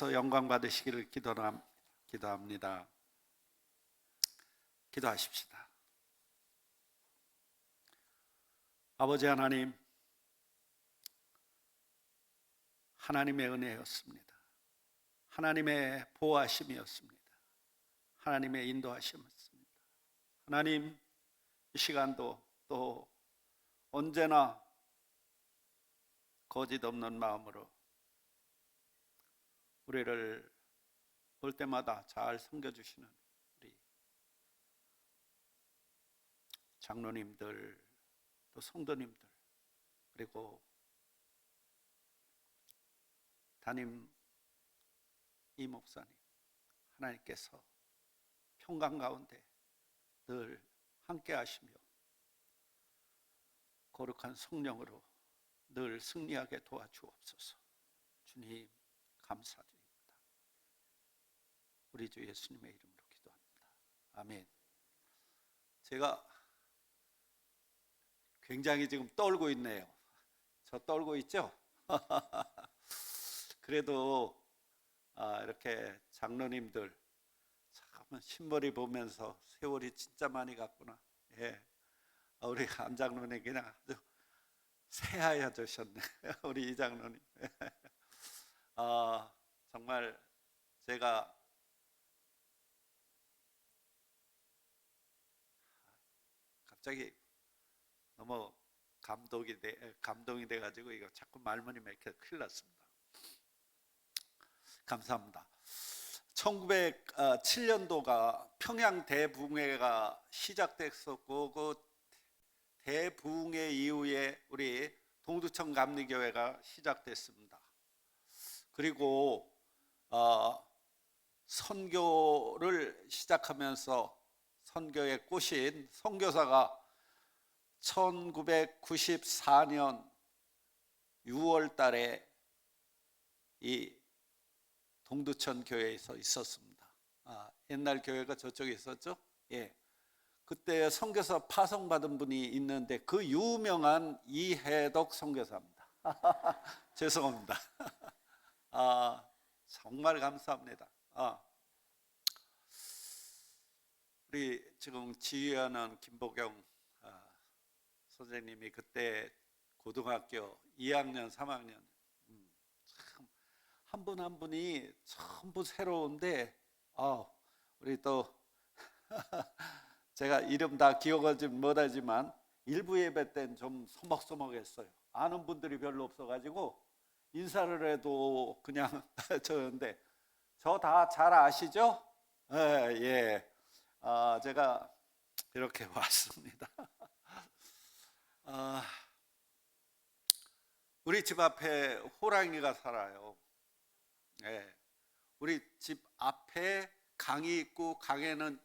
영광 받으시기를 기도합니다. 기도하십시다. 아버지 하나님, 하나님의 은혜였습니다. 하나님의 보호하심이었습니다. 하나님의 인도하심이었습니다. 하나님, 이 시간도 또 언제나 거짓 없는 마음으로 우리를 볼 때마다 잘 섬겨주시는 우리 장로님들, 또 성도님들, 그리고 담임 이 목사님, 하나님께서 평강 가운데 늘 함께 하시며 거룩한 성령으로 늘 승리하게 도와주옵소서. 주님, 감사드립니다. 우리 주 예수님의 이름으로 기도합니다. 아멘. 제가 굉장히 지금 떨고 있네요. 저 떨고 있죠? 그래도 이렇게 장로님들 참 신머리 보면서 세월이 진짜 많이 갔구나. 예. 우리 안 장로님 그냥 아주 새하얘지셨네. 우리 이 장로님. 정말 제가 갑자기 너무 감동이 돼가지고 이거 자꾸 말문이 막혀 큰일 났습니다. 감사합니다. 1907년도가 평양 대붕해가 시작됐었고 그 대붕해 이후에 우리 동두천 감리교회가 시작됐습니다. 그리고 선교를 시작하면서 선교의 꽃인 선교사가 1994년 6월 달에 이 동두천 교회에서 있었습니다. 옛날 교회가 저쪽에 있었죠? 예. 그때 선교사 파송받은 분이 있는데 그 유명한 이해덕 선교사입니다. 죄송합니다. 정말 감사합니다. 우리 지금 지휘하는 김보경 선생님이 그때 고등학교 2학년, 3학년 한 분 한 분이 전부 새로운데 우리 또 제가 이름 다 기억하지 못하지만 일부 예배 때는 좀 소먹소먹했어요. 아는 분들이 별로 없어가지고 인사를 해도 그냥 저였는데 저 다 잘 아시죠? 예. 제가 이렇게 왔습니다. 우리 집 앞에 호랑이가 살아요. 예. 우리 집 앞에 강이 있고 강에는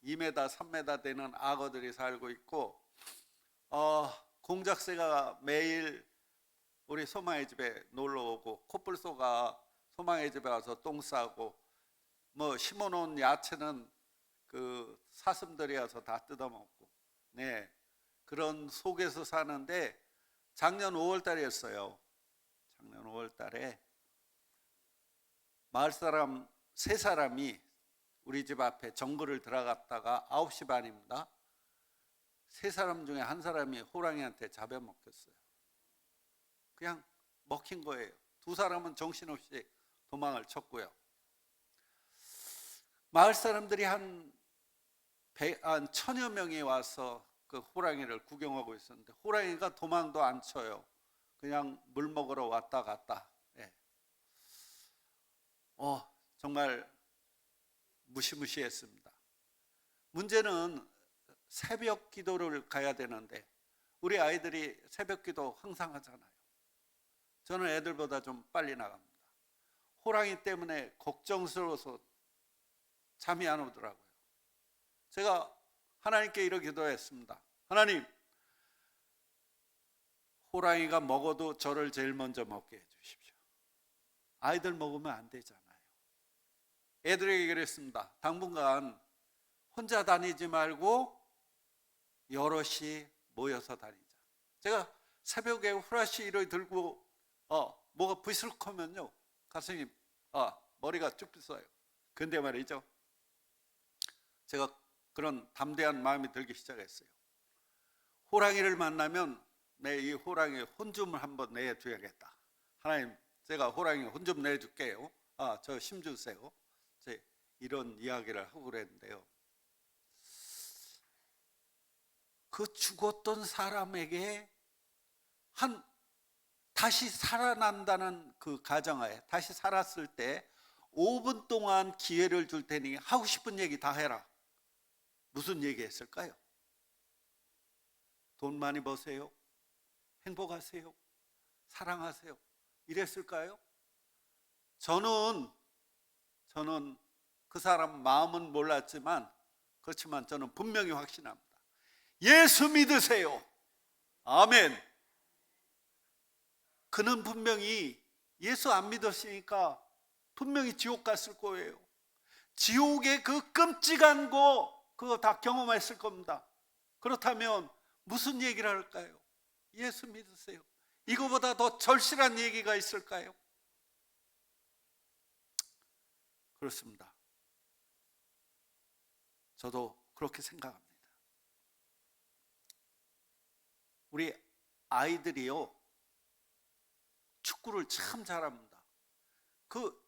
2m, 3m 되는 악어들이 살고 있고 공작새가 매일 우리 소망의 집에 놀러 오고 코뿔소가 소망의 집에 와서 똥 싸고 뭐 심어놓은 야채는 그 사슴들이 와서 다 뜯어먹고 네, 그런 속에서 사는데 작년 5월 달이었어요. 작년 5월 달에 마을 사람 3사람이 우리 집 앞에 정글을 들어갔다가 9시 반입니다. 3사람 중에 1사람이 호랑이한테 잡아먹혔어요. 그냥 먹힌 거예요. 2사람은 정신없이 도망을 쳤고요. 마을 사람들이 한 1000여 명이 와서 그 호랑이를 구경하고 있었는데 호랑이가 도망도 안 쳐요. 그냥 물 먹으러 왔다 갔다. 예. 정말 무시무시했습니다. 문제는 새벽 기도를 가야 되는데 우리 아이들이 새벽 기도 항상 하잖아요. 저는 애들보다 좀 빨리 나갑니다. 호랑이 때문에 걱정스러워서 잠이 안 오더라고요. 제가 하나님께 이렇게 기도했습니다. 하나님, 호랑이가 먹어도 저를 제일 먼저 먹게 해주십시오. 아이들 먹으면 안 되잖아요. 애들에게 그랬습니다. 당분간 혼자 다니지 말고 여럿이 모여서 다니자. 제가 새벽에 후라시를 들고 뭐가 부스럭하면요 가슴이 머리가 쭉 있어요. 근데 말이죠, 제가 그런 담대한 마음이 들기 시작했어요. 호랑이를 만나면 내 이 호랑이의 혼줌을 한번 내줘야겠다. 하나님, 제가 호랑이 혼 좀 내줄게요. 저 힘 주세요. 이런 이야기를 하고 그랬는데요, 그 죽었던 사람에게 다시 살아난다는 그 가정하에 다시 살았을 때 5분 동안 기회를 줄 테니 하고 싶은 얘기 다 해라. 무슨 얘기 했을까요? 돈 많이 버세요? 행복하세요? 사랑하세요? 이랬을까요? 저는 그 사람 마음은 몰랐지만, 그렇지만 저는 분명히 확신합니다. 예수 믿으세요. 아멘. 그는 분명히 예수 안 믿었으니까 분명히 지옥 갔을 거예요. 지옥의 그 끔찍한 거 그거 다 경험했을 겁니다. 그렇다면 무슨 얘기를 할까요? 예수 믿으세요. 이거보다 더 절실한 얘기가 있을까요? 그렇습니다. 저도 그렇게 생각합니다. 우리 아이들이요, 축구를 참 잘합니다. 그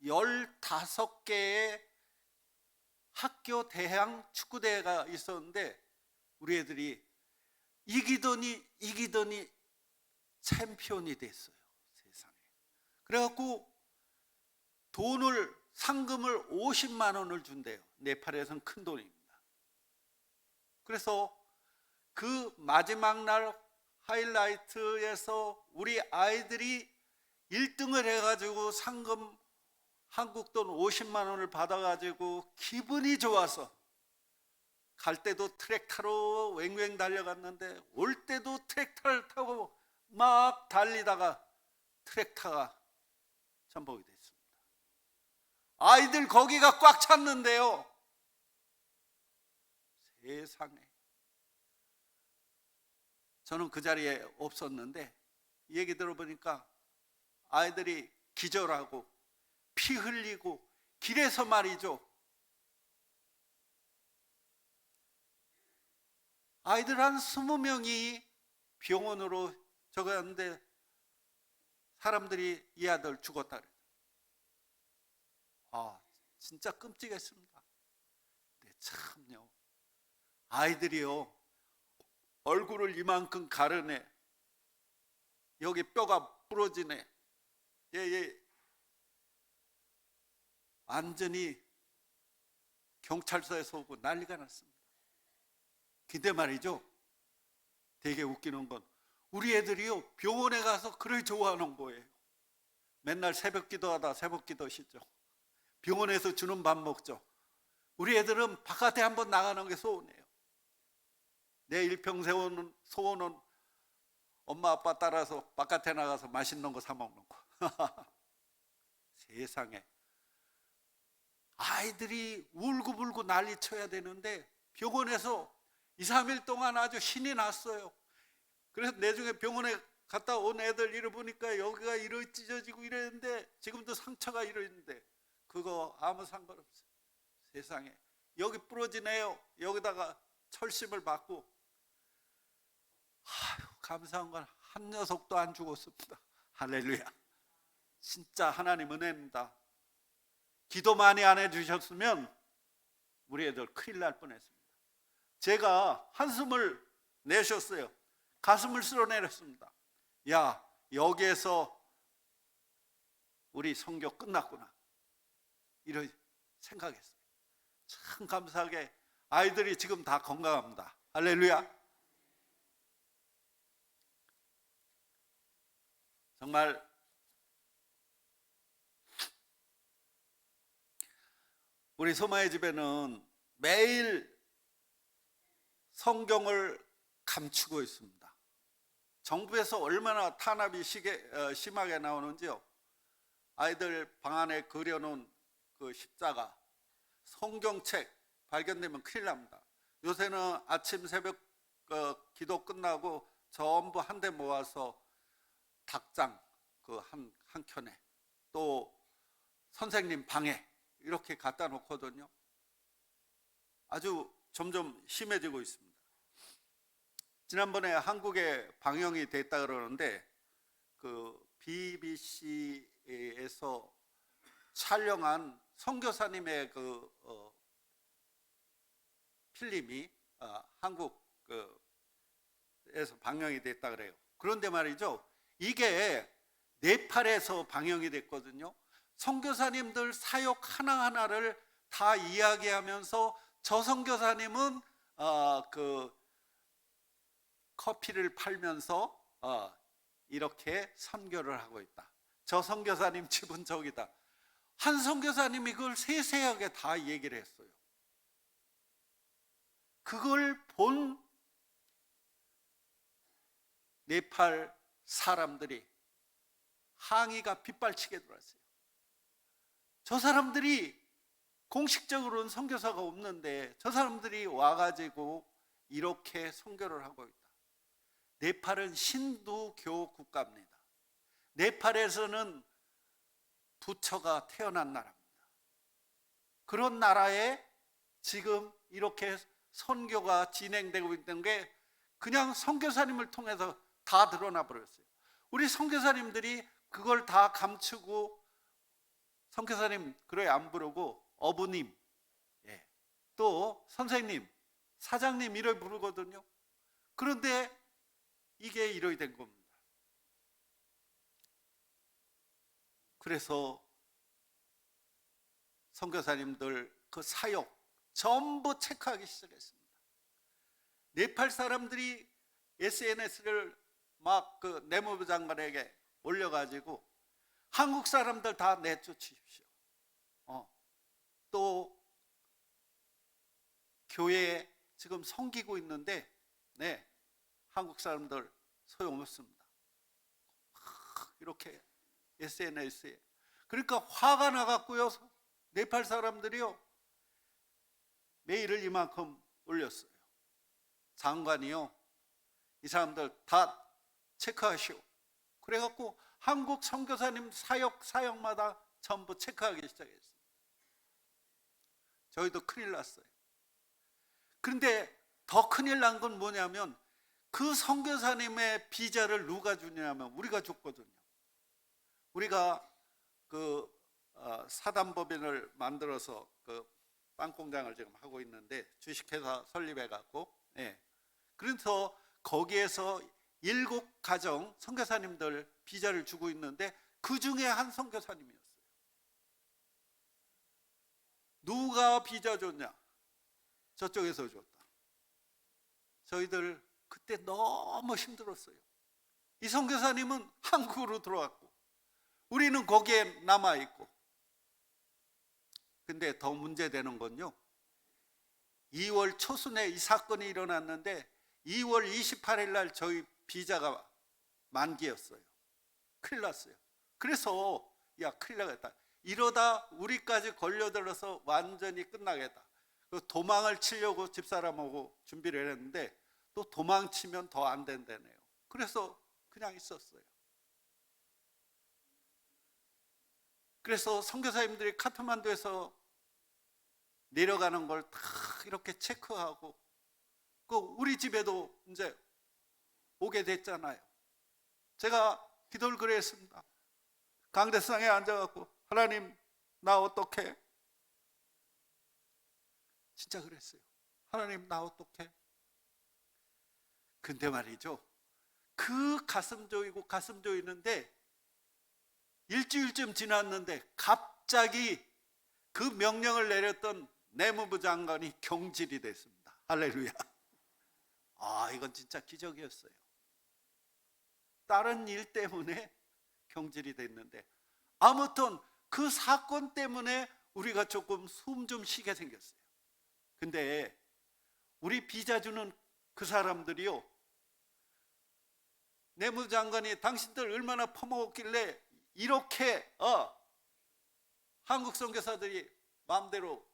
15개의 학교 대항 축구대회가 있었는데 우리 애들이 이기더니 챔피언이 됐어요. 세상에. 그래갖고 상금을 50만 원을 준대요. 네팔에서는 큰 돈입니다. 그래서 그 마지막 날 하이라이트에서 우리 아이들이 1등을 해가지고 상금 한국 돈 50만 원을 받아가지고 기분이 좋아서 갈 때도 트랙터로 왱왱 달려갔는데 올 때도 트랙터를 타고 막 달리다가 트랙터가 전복이 됐습니다. 아이들 거기가 꽉 찼는데요, 세상에. 저는 그 자리에 없었는데 얘기 들어보니까 아이들이 기절하고 피 흘리고 길에서 말이죠, 아이들 한 20명이 병원으로 저갔는데 사람들이 이 아들 죽었다 그래요. 진짜 끔찍했습니다. 근데 참요, 아이들이요, 얼굴을 이만큼 가르네, 여기 뼈가 부러지네, 완전히 경찰서에서 오고 난리가 났습니다. 근데 말이죠, 되게 웃기는 건 우리 애들이요, 병원에 가서 그걸 좋아하는 거예요. 맨날 새벽 기도하다 새벽 기도시죠. 병원에서 주는 밥 먹죠. 우리 애들은 바깥에 한번 나가는 게 소원이에요. 내 일평생 소원은 엄마 아빠 따라서 바깥에 나가서 맛있는 거 사 먹는 거. 세상에. 아이들이 울고불고 난리 쳐야 되는데 병원에서 2, 3일 동안 아주 신이 났어요. 그래서 나중에 병원에 갔다 온 애들 이러 보니까 여기가 이러 찢어지고 이랬는데, 지금도 상처가 이러 있는데 그거 아무 상관없어요. 세상에. 여기 부러지네요. 여기다가 철심을 받고. 감사한 건 한 녀석도 안 죽었습니다. 할렐루야. 진짜 하나님 은혜입니다. 기도 많이 안 해주셨으면 우리 애들 큰일 날 뻔했습니다. 제가 한숨을 내셨어요. 가슴을 쓸어내렸습니다. 야, 여기에서 우리 선교 끝났구나, 이런 생각했어요. 참 감사하게 아이들이 지금 다 건강합니다. 할렐루야. 정말 우리 소마의 집에는 매일 성경을 감추고 있습니다. 정부에서 얼마나 탄압이 심하게 나오는지요. 아이들 방 안에 그려놓은 그 십자가, 성경책 발견되면 큰일 납니다. 요새는 아침 새벽 기도 끝나고 전부 한데 모아서 닭장 그 한 켠에, 또 선생님 방에 이렇게 갖다 놓거든요. 아주 점점 심해지고 있습니다. 지난번에 한국에 방영이 됐다 그러는데 그 BBC에서 촬영한 선교사님의 그 필름이 한국에서 방영이 됐다 그래요. 그런데 말이죠, 이게 네팔에서 방영이 됐거든요. 선교사님들 사역 하나하나를 다 이야기하면서 저 선교사님은 그 커피를 팔면서 이렇게 선교를 하고 있다. 저 선교사님 집은 저기다. 한 선교사님이 그걸 세세하게 다 얘기를 했어요. 그걸 본 네팔 사람들이 항의가 빗발치게 들어왔어요. 저 사람들이 공식적으로는 선교사가 없는데 저 사람들이 와가지고 이렇게 선교를 하고 있다. 네팔은 신두교 국가입니다. 네팔에서는 부처가 태어난 나라입니다. 그런 나라에 지금 이렇게 선교가 진행되고 있는 게 그냥 선교사님을 통해서 다 드러나 버렸어요. 우리 선교사님들이 그걸 다 감추고 선교사님 그래 안 부르고 어부님, 또 선생님, 사장님 이래 부르거든요. 그런데 이게 이렇게 된 겁니다. 그래서 선교사님들 그 사역 전부 체크하기 시작했습니다. 네팔 사람들이 SNS를 막 그 내무부 장관에게 올려가지고 한국 사람들 다 내쫓으십시오. 또 교회에 지금 섬기고 있는데 한국 사람들 소용없습니다. 이렇게 SNS에. 그러니까 화가 나갔고요. 네팔 사람들이요, 메일을 이만큼 올렸어요. 장관이요, 이 사람들 다 체크하시오. 그래갖고 한국 선교사님 사역마다 전부 체크하기 시작했어요. 저희도 큰일 났어요. 그런데 더 큰일 난 건 뭐냐면 그 선교사님의 비자를 누가 주냐면 우리가 줬거든요. 우리가 그 사단법인을 만들어서 그 빵 공장을 지금 하고 있는데 주식회사 설립해 갖고, 그래서 거기에서 7가정 선교사님들 비자를 주고 있는데 그 중에 한 선교사님이었어요. 누가 비자 줬냐? 저쪽에서 줬다. 저희들 그때 너무 힘들었어요. 이 선교사님은 한국으로 들어왔고 우리는 거기에 남아있고. 근데 더 문제되는 건요, 2월 초순에 이 사건이 일어났는데 2월 28일 날 저희 비자가 만기였어요. 큰일 났어요. 그래서 큰일 나겠다. 이러다 우리까지 걸려들어서 완전히 끝나겠다. 도망을 치려고 집사람하고 준비를 했는데 또 도망치면 더 안 된다네요. 그래서 그냥 있었어요. 그래서 선교사님들이 카트만두에서 내려가는 걸 다 이렇게 체크하고 우리 집에도 이제 오게 됐잖아요. 제가 기도를 그랬습니다. 강대상에 앉아갖고 하나님 나 어떡해? 진짜 그랬어요. 하나님 나 어떡해? 근데 말이죠, 그 가슴 조이는데 일주일쯤 지났는데 갑자기 그 명령을 내렸던 내무부 장관이 경질이 됐습니다. 할렐루야. 이건 진짜 기적이었어요. 다른 일 때문에 경질이 됐는데 아무튼 그 사건 때문에 우리가 조금 숨 좀 쉬게 생겼어요. 근데 우리 비자 주는 그 사람들이요, 내무장관이 당신들 얼마나 퍼먹었길래 이렇게 한국 선교사들이 마음대로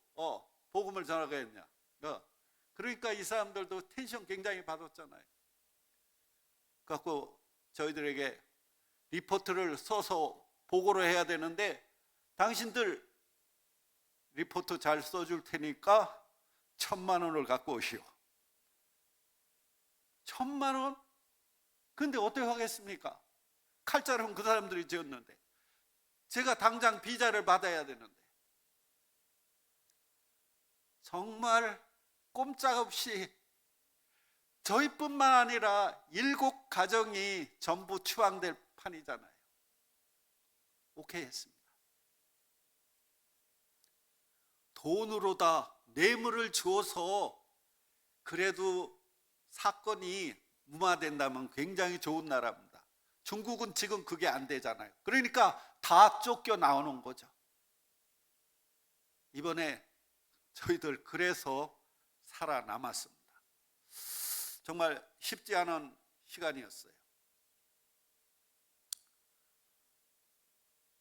복음을 전하게 했냐. 그러니까 이 사람들도 텐션 굉장히 받았잖아요. 그래서 저희들에게 리포트를 써서 보고를 해야 되는데 당신들 리포트 잘 써줄 테니까 1,000만 원을 갖고 오시오. 1,000만 원? 근데 어떻게 하겠습니까? 칼자루는 그 사람들이 지었는데 제가 당장 비자를 받아야 되는데 정말 꼼짝없이 저희뿐만 아니라 7가정이 전부 추방될 판이잖아요. 오케이 했습니다. 돈으로다 뇌물을 주어서 그래도 사건이 무마된다면 굉장히 좋은 나라입니다. 중국은 지금 그게 안 되잖아요. 그러니까 다 쫓겨 나오는 거죠. 이번에 저희들 그래서 살아남았습니다. 정말 쉽지 않은 시간이었어요.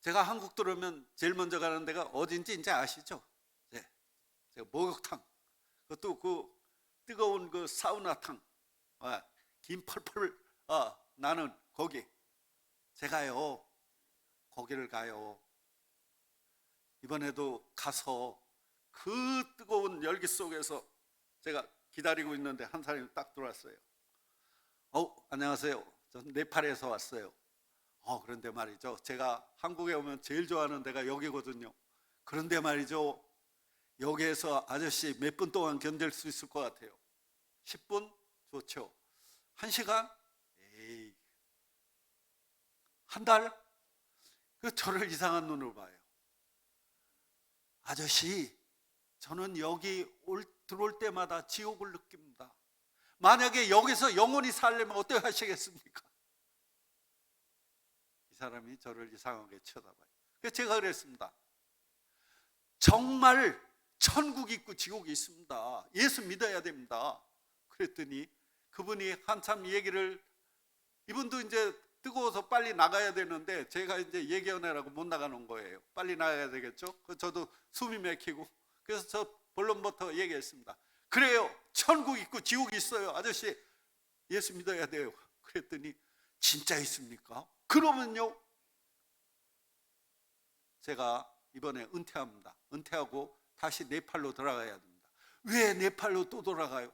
제가 한국 들어오면 제일 먼저 가는 데가 어딘지 이제 아시죠? 네. 제가 목욕탕, 그것도 그 뜨거운 그 사우나탕, 김 펄펄 나는 거기, 제가요 거기를 가요. 이번에도 가서 그 뜨거운 열기 속에서 제가 기다리고 있는데 한 사람이 딱 들어왔어요. 안녕하세요. 전 네팔에서 왔어요. 그런데 말이죠, 제가 한국에 오면 제일 좋아하는 데가 여기거든요. 그런데 말이죠, 여기에서 아저씨 몇 분 동안 견딜 수 있을 것 같아요? 10분? 좋죠. 1시간? 에이, 한 달? 저를 이상한 눈으로 봐요. 아저씨, 저는 여기 들어올 때마다 지옥을 느낍니다. 만약에 여기서 영원히 살려면 어떻게 하시겠습니까? 이 사람이 저를 이상하게 쳐다봐요. 그래서 제가 그랬습니다. 정말 천국이 있고 지옥이 있습니다. 예수 믿어야 됩니다. 그랬더니 그분이 한참 얘기를, 이분도 이제 뜨거워서 빨리 나가야 되는데 제가 이제 얘기하느라고 못 나가는 거예요. 빨리 나가야 되겠죠? 저도 숨이 막히고, 그래서 저 본론부터 얘기했습니다. 그래요, 천국 있고 지옥이 있어요. 아저씨 예수 믿어야 돼요. 그랬더니 진짜 있습니까? 그러면요, 제가 이번에 은퇴합니다. 은퇴하고 다시 네팔로 돌아가야 됩니다. 왜 네팔로 또 돌아가요?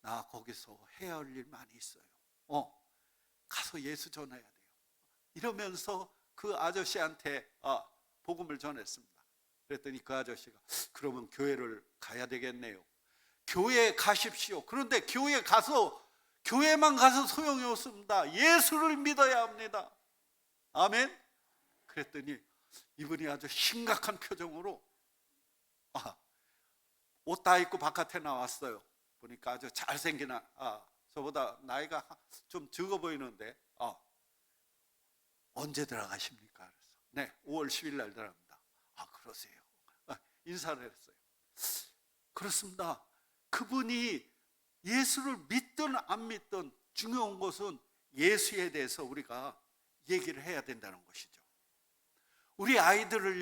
나 거기서 해야 할 일 많이 있어요. 가서 예수 전해야 돼요. 이러면서 그 아저씨한테 복음을 전했습니다. 그랬더니 그 아저씨가 그러면 교회를 가야 되겠네요. 교회에 가십시오. 그런데 교회만 가서 소용이 없습니다. 예수를 믿어야 합니다. 아멘. 그랬더니 이분이 아주 심각한 표정으로 옷 다 입고 바깥에 나왔어요. 보니까 아주 잘생긴 저보다 나이가 좀 적어 보이는데 언제 들어가십니까? 그래서 네, 5월 10일 날 들어갑니다. 그러세요. 인사를 했어요. 그렇습니다. 그분이 예수를 믿든 안 믿든 중요한 것은 예수에 대해서 우리가 얘기를 해야 된다는 것이죠. 우리 아이들을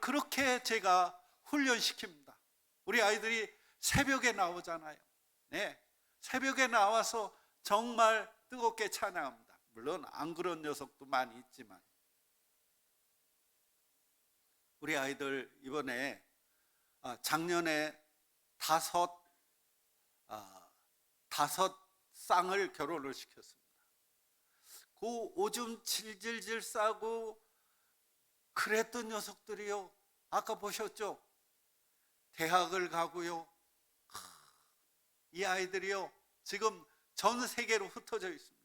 그렇게 제가 훈련시킵니다. 우리 아이들이 새벽에 나오잖아요. 네, 새벽에 나와서 정말 뜨겁게 찬양합니다. 물론 안 그런 녀석도 많이 있지만 우리 아이들 이번에 작년에 다섯 쌍을 결혼을 시켰습니다. 그 오줌 질질질 싸고 그랬던 녀석들이요, 아까 보셨죠? 대학을 가고요. 이 아이들이요 지금 전 세계로 흩어져 있습니다.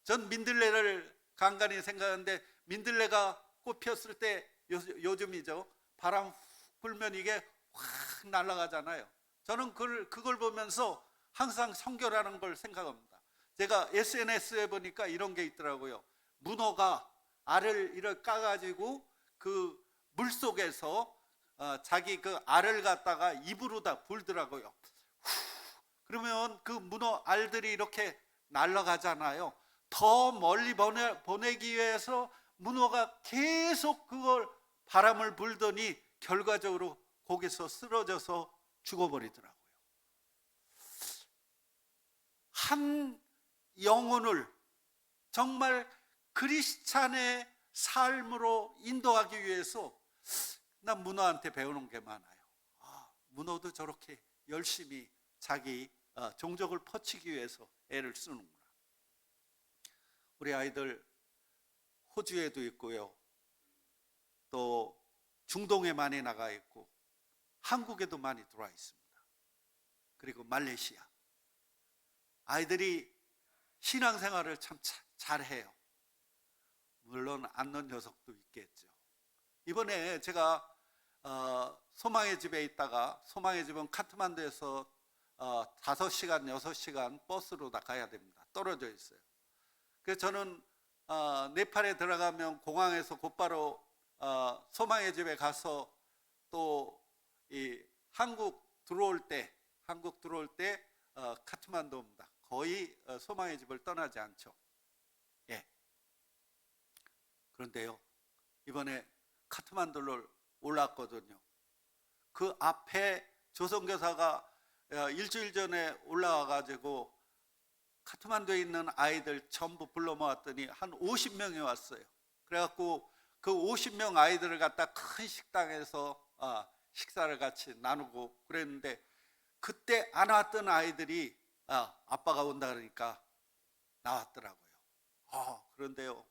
전 민들레를 간간히 생각하는데, 민들레가 꽃 피었을 때 요즘이죠, 바람 훅 불면 이게 확 날아가잖아요. 저는 그걸 보면서 항상 성교라는 걸 생각합니다. 제가 SNS에 보니까 이런 게 있더라고요. 문어가 알을 이렇게 까가지고 그 물속에서 자기 그 알을 갖다가 입으로 다 불더라고요. 그러면 그 문어 알들이 이렇게 날아가잖아요. 더 멀리 보내기 위해서 문어가 계속 그걸 바람을 불더니 결과적으로 거기서 쓰러져서 죽어버리더라고요. 한 영혼을 정말 크리스찬의 삶으로 인도하기 위해서 난 문어한테 배우는 게 많아요. 문어도 저렇게 열심히 자기 종족을 퍼치기 위해서 애를 쓰는구나. 우리 아이들 호주에도 있고요, 또 중동에 많이 나가 있고 한국에도 많이 들어와 있습니다. 그리고 말레이시아. 아이들이 신앙생활을 참 잘해요. 물론 안 넣은 녀석도 있겠죠. 이번에 제가 소망의 집에 있다가, 소망의 집은 카트만두에서 5시간, 6시간 버스로 가야 됩니다. 떨어져 있어요. 그래서 저는 네팔에 들어가면 공항에서 곧바로 소망의 집에 가서 또 이 한국 들어올 때 카트만두 옵니다. 거의 소망의 집을 떠나지 않죠. 예. 그런데요, 이번에 카트만두를 올랐거든요. 그 앞에 조선교사가 일주일 전에 올라와가지고 카트만두에 있는 아이들 전부 불러 모았더니 한 50명이 왔어요. 그래갖고 그 50명 아이들을 갖다 큰 식당에서 식사를 같이 나누고 그랬는데, 그때 안 왔던 아이들이 아빠가 온다 그러니까 나왔더라고요. 그런데요,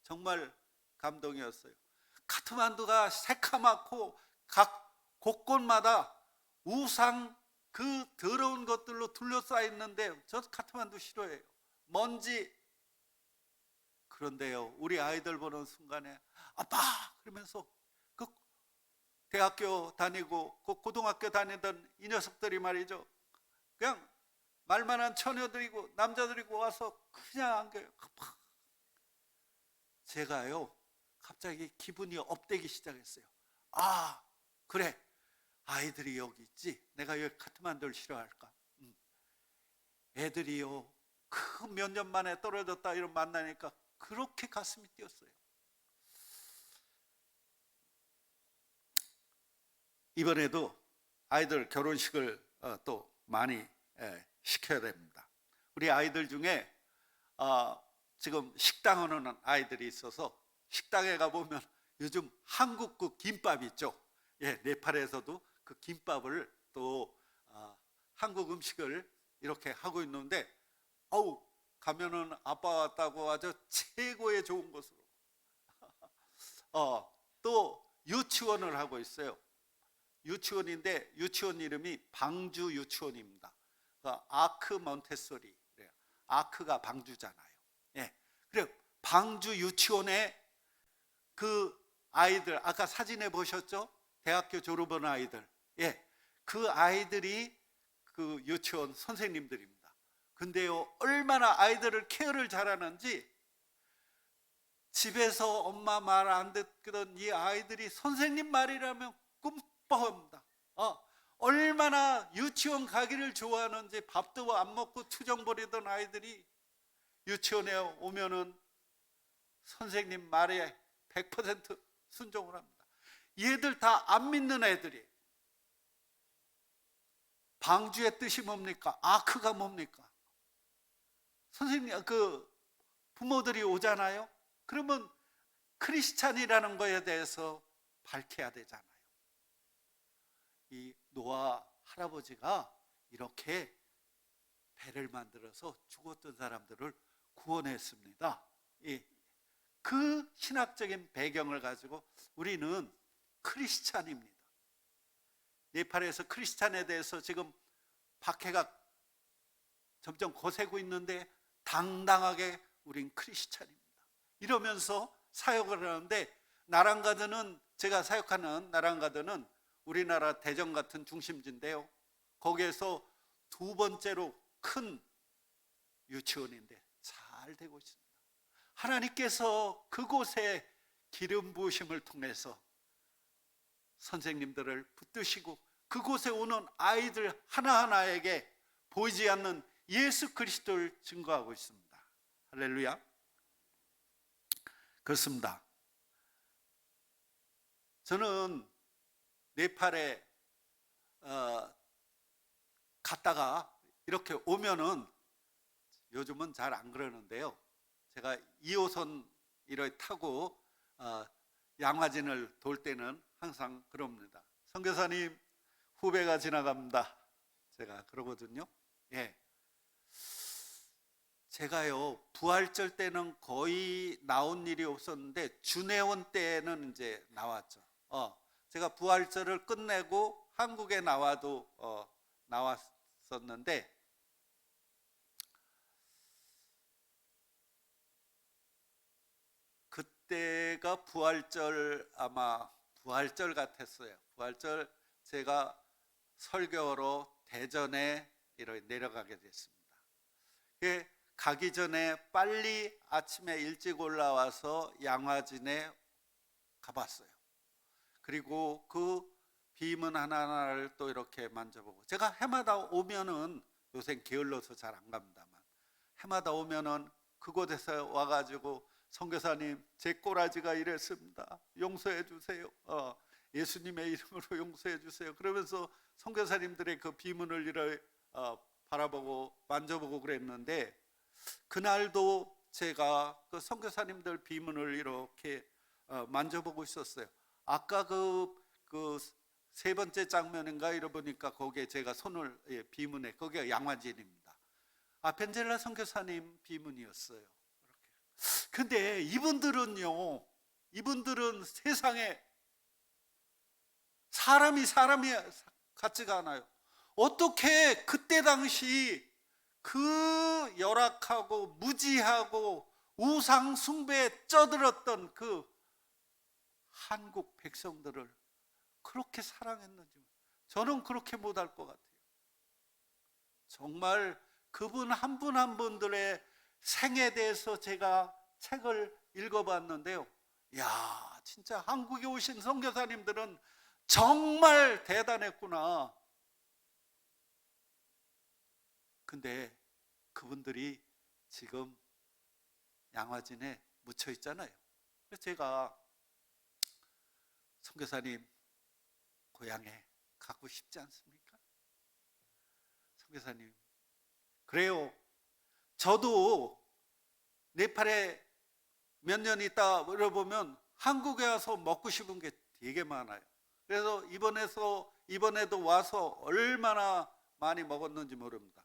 정말 감동이었어요. 카트만두가 새카맣고 각 곳곳마다 우상, 그 더러운 것들로 둘러싸여 있는데, 저 카트만두 싫어해요. 먼지. 그런데요, 우리 아이들 보는 순간에 아빠! 그러면서 그 대학교 다니고 그 고등학교 다니던 이 녀석들이 말이죠, 그냥 말만한 처녀들이고 남자들이고 와서 그냥 안겨요. 제가요, 갑자기 기분이 업되기 시작했어요. 그래, 아이들이 여기 있지, 내가 여기 카트만두를 싫어할까? 애들이요, 그 몇 년 만에 떨어졌다 이런 만나니까 그렇게 가슴이 뛰었어요. 이번에도 아이들 결혼식을 또 많이 시켜야 됩니다. 우리 아이들 중에 지금 식당 하는 아이들이 있어서, 식당에 가보면 요즘 한국 그 김밥 있죠. 네팔에서도 그 김밥을 또 한국 음식을 이렇게 하고 있는데, 가면은 아빠 왔다고 아주 최고의 좋은 곳으로 또 유치원을 하고 있어요. 유치원인데 유치원 이름이 방주 유치원입니다. 아크 몬테소리. 아크가 방주잖아요. 그래, 방주 유치원에 그 아이들, 아까 사진에 보셨죠? 대학교 졸업한 아이들. 그 아이들이 그 유치원 선생님들입니다. 근데요, 얼마나 아이들을 케어를 잘하는지, 집에서 엄마 말 안 듣던 이 아이들이 선생님 말이라면 꿈뻑합니다. 얼마나 유치원 가기를 좋아하는지, 밥도 안 먹고 투정 부리던 아이들이 유치원에 오면은 선생님 말에 100% 순종을 합니다. 얘들 다 안 믿는 애들이. 방주의 뜻이 뭡니까? 아크가 뭡니까? 선생님, 그 부모들이 오잖아요. 그러면 크리스찬이라는 거에 대해서 밝혀야 되잖아요. 이 노아 할아버지가 이렇게 배를 만들어서 죽었던 사람들을 구원했습니다. 그 신학적인 배경을 가지고 우리는 크리스찬입니다. 네팔에서 크리스찬에 대해서 지금 박해가 점점 거세고 있는데, 당당하게 우린 크리스찬입니다 이러면서 사역을 하는데, 나랑가드는, 제가 사역하는 나랑가드는 우리나라 대전 같은 중심지인데요, 거기에서 두 번째로 큰 유치원인데 잘 되고 있습니다. 하나님께서 그곳에 기름 부으심을 통해서 선생님들을 붙드시고 그곳에 오는 아이들 하나하나에게 보이지 않는 예수 그리스도를 증거하고 있습니다. 할렐루야. 그렇습니다. 저는 네팔에 갔다가 이렇게 오면은, 요즘은 잘 안 그러는데요, 제가 2호선 이렇게 타고 양화진을 돌 때는 항상 그럽니다. 선교사님, 후배가 지나갑니다. 제가 그러거든요. 예. 제가요, 부활절 때는 거의 나온 일이 없었는데 준회원 때는 이제 나왔죠. 제가 부활절을 끝내고 한국에 나와도 나왔었는데, 그때가 부활절, 아마 부활절 같았어요. 부활절 제가 설교로 대전에 이렇게 내려가게 됐습니다. 가기 전에 빨리 아침에 일찍 올라와서 양화진에 가봤어요. 그리고 그 비문 하나하나를 또 이렇게 만져보고, 제가 해마다 오면은, 요새 게을러서 잘 안 갑니다만, 해마다 오면은 그곳에서 와가지고 선교사님, 제 꼬라지가 이랬습니다. 용서해 주세요. 예수님의 이름으로 용서해 주세요. 그러면서 선교사님들의 그 비문을 이렇게 바라보고 만져보고 그랬는데, 그날도 제가 그 선교사님들 비문을 이렇게 만져보고 있었어요. 아까 그 세 번째 장면인가 이러보니까 거기에 제가 손을 비문에, 거기가 양화진입니다. 벤젤라 선교사님 비문이었어요. 이렇게. 근데 이분들은 세상에 사람이 같지가 않아요. 어떻게 그때 당시 그 열악하고 무지하고 우상 숭배에 쩌들었던 그 한국 백성들을 그렇게 사랑했는지 저는 그렇게 못할 것 같아요. 정말 그분 한 분 한 분들의 생에 대해서 제가 책을 읽어봤는데요. 야, 진짜 한국에 오신 선교사님들은 정말 대단했구나. 근데 그분들이 지금 양화진에 묻혀 있잖아요. 그래서 제가 선교사님 고향에 가고 싶지 않습니까? 선교사님, 그래요. 저도 네팔에 몇 년 있다 물어보면 한국에 와서 먹고 싶은 게 되게 많아요. 그래서 이번에도 와서 얼마나 많이 먹었는지 모릅니다.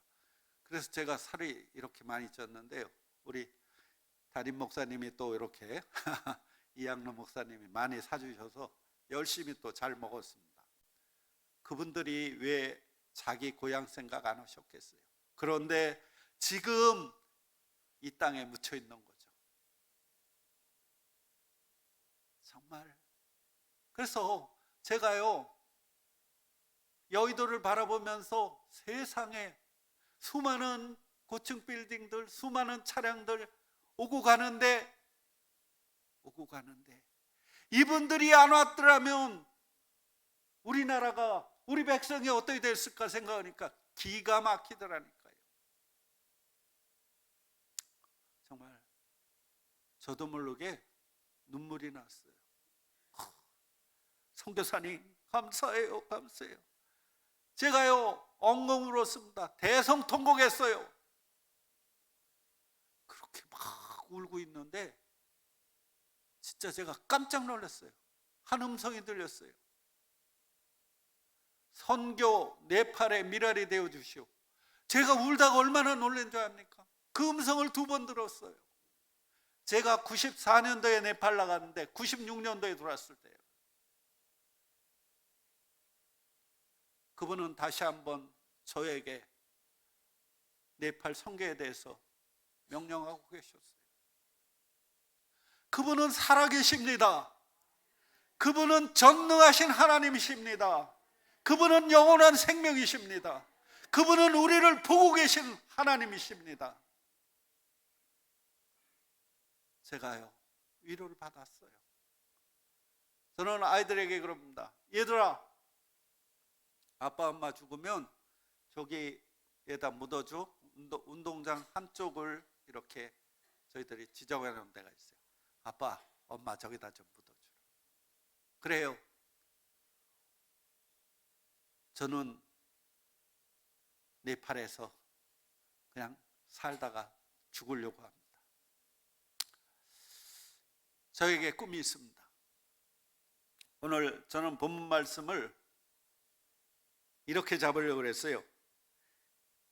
그래서 제가 살이 이렇게 많이 쪘는데요. 우리 담임 목사님이 또 이렇게 이양로 목사님이 많이 사주셔서 열심히 또 잘 먹었습니다. 그분들이 왜 자기 고향 생각 안 하셨겠어요? 그런데 지금 이 땅에 묻혀 있는 거죠. 정말. 그래서 제가요, 여의도를 바라보면서 세상에 수많은 고층 빌딩들, 수많은 차량들 오고 가는데 이분들이 안 왔더라면 우리나라가, 우리 백성이 어떻게 됐을까 생각하니까 기가 막히더라니까요. 정말 저도 모르게 눈물이 났어요. 선교사님, 감사해요. 제가요, 엉엉 울었습니다. 대성통곡했어요. 그렇게 막 울고 있는데 진짜 제가 깜짝 놀랐어요. 한 음성이 들렸어요. 선교 네팔의 미랄이 되어 주시오. 제가 울다가 얼마나 놀란 줄 압니까? 그 음성을 2번 들었어요. 제가 94년도에 네팔 나갔는데 96년도에 돌아왔을 때예요. 그분은 다시 한번 저에게 네팔 선교에 대해서 명령하고 계셨어요. 그분은 살아계십니다. 그분은 전능하신 하나님이십니다. 그분은 영원한 생명이십니다. 그분은 우리를 보고 계신 하나님이십니다. 제가요, 위로를 받았어요. 저는 아이들에게 그럽니다. 얘들아, 아빠 엄마 죽으면 저기에다 묻어줘. 운동장 한쪽을 이렇게 저희들이 지정해 놓은 데가 있어요. 아빠 엄마 저기다 좀 묻어주라. 그래요. 저는 네팔에서 그냥 살다가 죽으려고 합니다. 저에게 꿈이 있습니다. 오늘 저는 본문 말씀을 이렇게 잡으려고 했어요.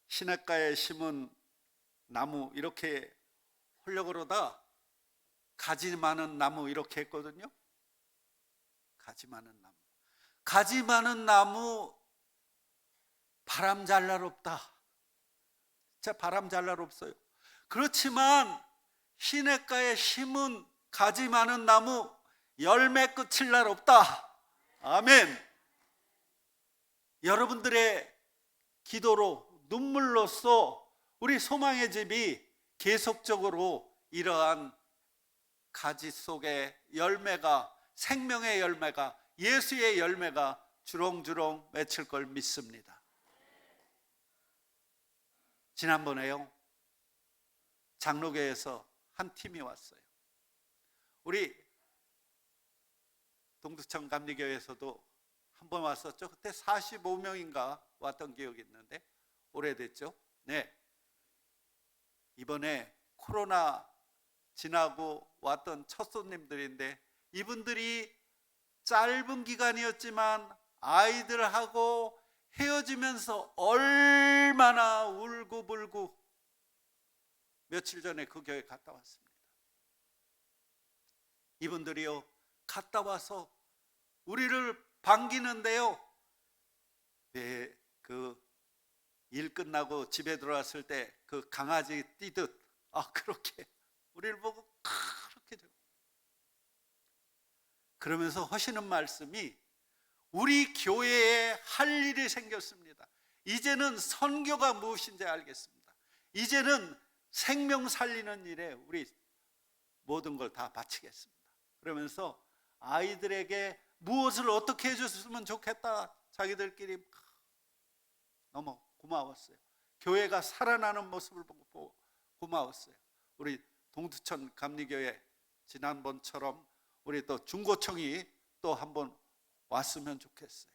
시냇가에 심은 나무 이렇게 하려고 그러다 가지 많은 나무 이렇게 했거든요. 가지 많은 나무. 가지 많은 나무 바람 잘 날 없다. 진짜 바람 잘 날 없어요. 그렇지만 시냇가에 심은 가지 많은 나무 열매 끝일 날 없다. 아멘. 여러분들의 기도로 눈물로써 우리 소망의 집이 계속적으로 이러한 가지 속에 열매가, 생명의 열매가, 예수의 열매가 주렁주렁 맺힐 걸 믿습니다. 지난번에요, 장로교에서 한 팀이 왔어요. 우리 동두천 감리교에서도 한 번 왔었죠. 그때 45명인가 왔던 기억이 있는데 오래됐죠. 네. 이번에 코로나 지나고 왔던 첫 손님들인데 이분들이 짧은 기간이었지만 아이들하고 헤어지면서 얼마나 울고불고 며칠 전에 그 교회 갔다 왔습니다. 이분들이요, 갔다 와서 우리를 반기는데요, 그 일 끝나고 집에 들어왔을 때 그 강아지 뛰듯 그렇게 우리를 보고 그렇게 그러면서 하시는 말씀이 우리 교회에 할 일이 생겼습니다. 이제는 선교가 무엇인지 알겠습니다. 이제는 생명 살리는 일에 우리 모든 걸 다 바치겠습니다. 그러면서 아이들에게 무엇을 어떻게 해줬으면 좋겠다 자기들끼리 너무 고마웠어요. 교회가 살아나는 모습을 보고 고마웠어요. 우리 동두천 감리교회 지난번처럼 우리 또 중고청이 또 한번 왔으면 좋겠어요.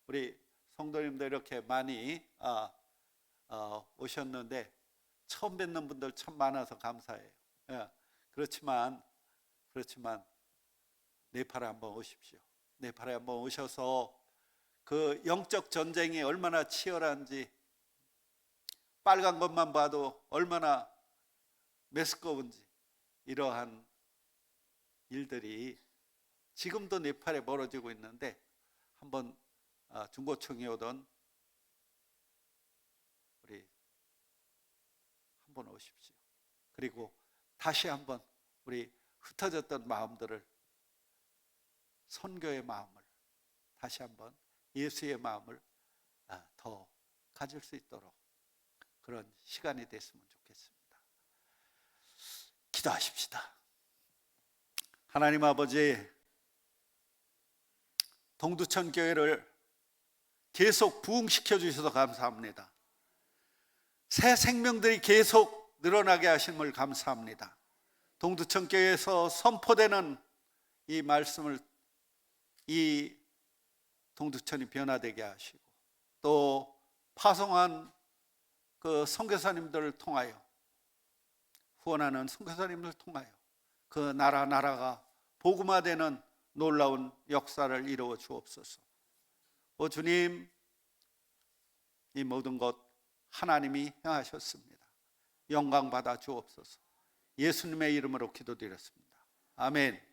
우리 성도님들 이렇게 많이 오셨는데 처음 뵙는 분들 참 많아서 감사해요. 그렇지만 네팔에 한번 오십시오. 네팔에 한번 오셔서 그 영적 전쟁이 얼마나 치열한지, 빨간 것만 봐도 얼마나 메스꺼운지, 이러한 일들이 지금도 네팔에 벌어지고 있는데 한번 중고청이 오던 우리 한번 오십시오. 그리고 다시 한번 우리 흩어졌던 마음들을, 선교의 마음을 다시 한번, 예수의 마음을 더 가질 수 있도록 그런 시간이 됐으면 좋겠습니다. 기도하십시다. 하나님 아버지, 동두천 교회를 계속 부흥시켜 주셔서 감사합니다. 새 생명들이 계속 늘어나게 하심을 감사합니다. 동두천 교회에서 선포되는 이 말씀을, 이 동두천이 변화되게 하시고, 또 파송한 그 선교사님들을 통하여, 후원하는 선교사님들을 통하여 그 나라가 복음화되는 놀라운 역사를 이루어 주옵소서. 오 주님, 이 모든 것 하나님이 행하셨습니다. 영광 받아 주옵소서. 예수님의 이름으로 기도드렸습니다. 아멘.